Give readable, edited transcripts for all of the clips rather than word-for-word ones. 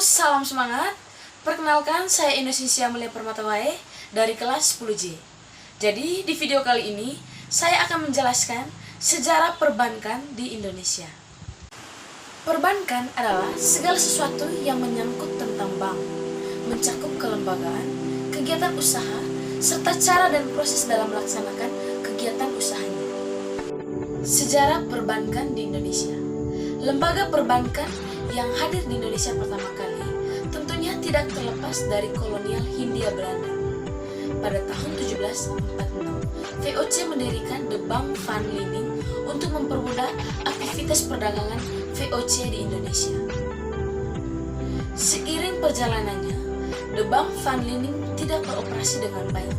salam semangat. Perkenalkan, saya Indonesia Mulia Permatawae dari kelas 10J. Jadi, di video kali ini, saya akan menjelaskan sejarah perbankan di Indonesia. Perbankan adalah segala sesuatu yang menyangkut tentang bank, mencakup kelembagaan, kegiatan usaha, serta cara dan proses dalam melaksanakan kegiatan usahanya. Sejarah perbankan di Indonesia. Lembaga perbankan yang hadir di Indonesia pertama kali tentunya tidak terlepas dari kolonial Hindia Belanda. Pada tahun 1746, VOC mendirikan The Bank van Liening untuk mempermudah aktivitas perdagangan VOC di Indonesia. Seiring perjalanannya, The Bank van Liening tidak beroperasi dengan baik.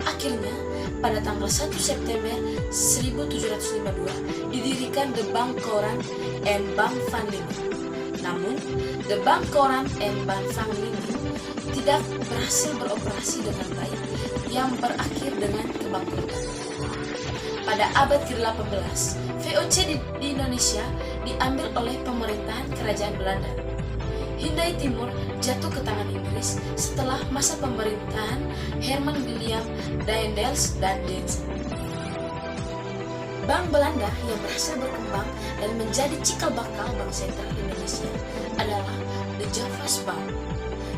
Akhirnya, pada tanggal 1 September 1752 didirikan The Bank Koran and Bank van Liening. Namun, The Bank Koran and Bank van Liening tidak berhasil beroperasi dengan baik yang berakhir dengan kebangkrutan. Pada abad ke-18, VOC di Indonesia diambil oleh pemerintahan Kerajaan Belanda. Hindai Timur jatuh ke tangan Inggris setelah masa pemerintahan Herman William Daendels dan Jensen. Bank Belanda yang berhasil berkembang dan menjadi cikal bakal Bank Sentral Indonesia adalah The Javas Bank.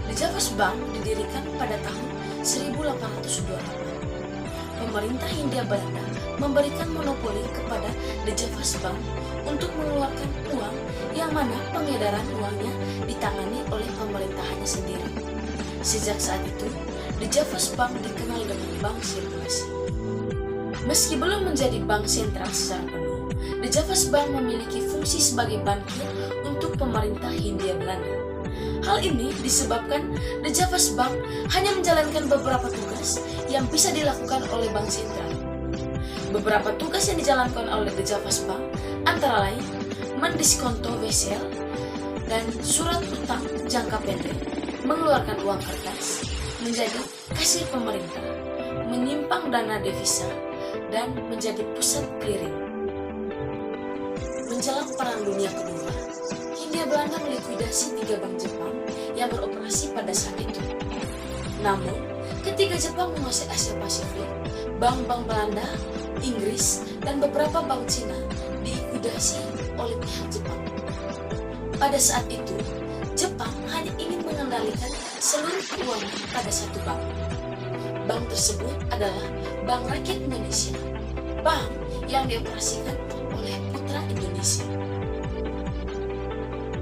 The Javas Bank didirikan pada tahun 1828. Pemerintah Hindia Belanda memberikan monopoli kepada The Javas Bank untuk mengeluarkan uang yang mana pengedaran uangnya ditangani oleh pemerintahannya sendiri. Sejak saat itu, The Javas Bank dikenal dengan bank sirkulasi. Meski belum menjadi bank sentral secara penuh, The Javas Bank memiliki fungsi sebagai bankir untuk pemerintah Hindia Belanda. Hal ini disebabkan The Javas Bank hanya menjalankan beberapa tugas yang bisa dilakukan oleh bank sentral. Beberapa tugas yang dijalankan oleh The Javas Bank antara lain mendiskonto wesel dan surat utang jangka pendek, mengeluarkan uang kertas, menjadi kasir pemerintah, menyimpang dana devisa, dan menjadi pusat clearing. Menjelang Perang Dunia Kedua, Hindia Belanda melikuidasi 3 bank Jepang yang beroperasi pada saat itu. Namun, ketika Jepang menguasai Asia Pasifik, bank-bank Belanda, Inggris, dan beberapa bank Cina dilikuidasi oleh pihak Jepang. Pada saat itu, Jepang hanya ingin mengendalikan seluruh keuangan pada satu bank. Bank tersebut adalah Bank Rakyat Indonesia, bank yang dioperasikan oleh Putra Indonesia.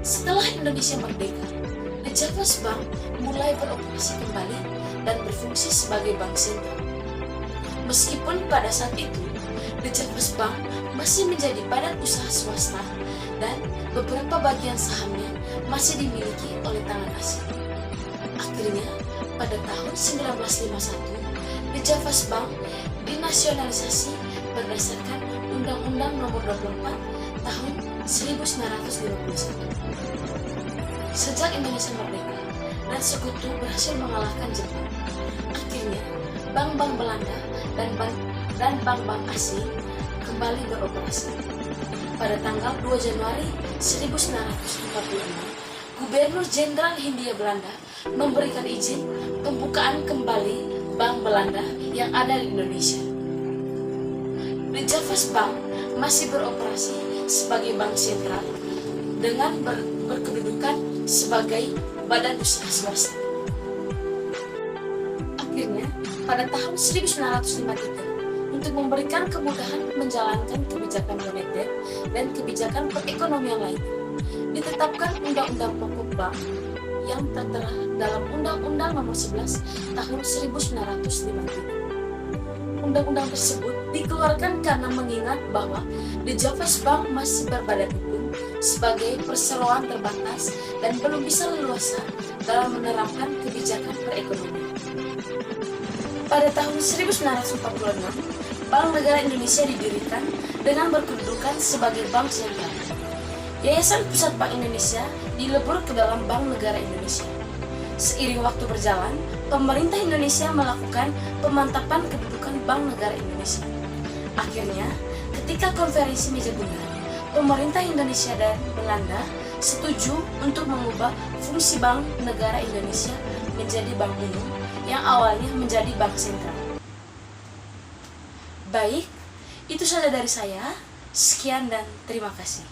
Setelah Indonesia merdeka, The Javas Bank mulai beroperasi kembali dan berfungsi sebagai bank sentral. Meskipun pada saat itu, The Javas Bank masih menjadi badan usaha swasta dan beberapa bagian sahamnya masih dimiliki oleh tangan asing. Akhirnya, pada tahun 1951, The Javas Bank dinasionalisasi berdasarkan Undang-Undang Nomor 24 Tahun 1951. Sejak Indonesia merdeka dan Sekutu berhasil mengalahkan Jepang, akhirnya bank-bank Belanda dan bank-bank asing kembali beroperasi. Pada tanggal 2 Januari 1946, Gubernur Jenderal Hindia Belanda memberikan izin pembukaan kembali bank Belanda yang ada di Indonesia. The Javas Bank masih beroperasi sebagai bank sentral dengan berkedudukan sebagai badan usaha swasta. Akhirnya, pada tahun 1953, untuk memberikan kemudahan menjalankan kebijakan moneter dan kebijakan perekonomian lainnya, ditetapkan Undang-Undang Pokok Bank yang tertera dalam Undang-Undang Nomor 11 Tahun 1953. Undang-undang tersebut dikeluarkan karena mengingat bahwa The Javas Bank masih berbadan hukum sebagai perseroan terbatas dan belum bisa leluasa dalam menerapkan kebijakan perekonomian. Pada tahun 1946, Bank Negara Indonesia didirikan dengan berkedudukan sebagai bank sentral. Yayasan Pusat Bank Indonesia dilebur ke dalam Bank Negara Indonesia. Seiring waktu berjalan, pemerintah Indonesia melakukan pemantapan kedudukan Bank Negara Indonesia. Akhirnya, ketika konferensi meja bunga, pemerintah Indonesia dan Belanda setuju untuk mengubah fungsi Bank Negara Indonesia menjadi bank umum yang awalnya menjadi bank sentral. Baik, itu saja dari saya. Sekian dan terima kasih.